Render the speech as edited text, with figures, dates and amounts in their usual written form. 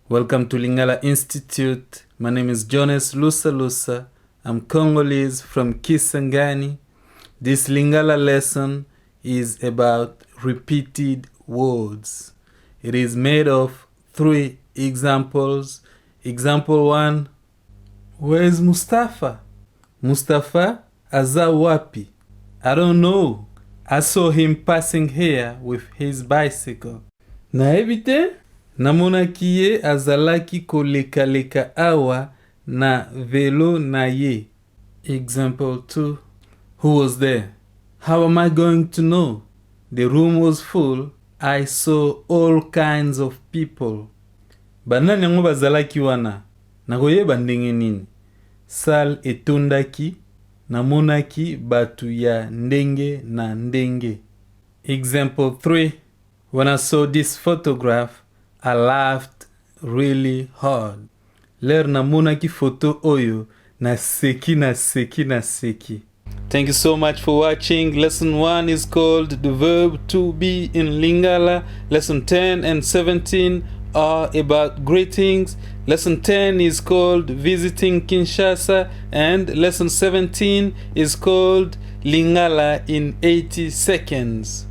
Welcome to Lingala Institute. My name is Jonas Lusalusa. I'm Congolese from Kisangani. This Lingala lesson is about repeated words. It is made of 3 examples. Example 1. Where is Mustapha? Mustapha aza wapi? I don't know. I saw him passing here with his bicycle. Naye na monaki ye azalaki ko leka-leka awa na velo naye. Example 2. Who was there? How am I going to know? The room was full. I saw all kinds of people. Banani yango bazalaki wana? Na koyeba ndenge nini? Salle etondaki na monaki batu ya ndenge na ndenge. Example 3. When I saw this photograph, I laughed really hard. Leur na monaki foto oyo na seki na seki na seki. Thank you so much for watching. Lesson 1 is called the verb to be in Lingala. Lesson 10 and 17 are about greetings. Lesson 10 is called visiting Kinshasa, and lesson 17 is called Lingala in 80 seconds.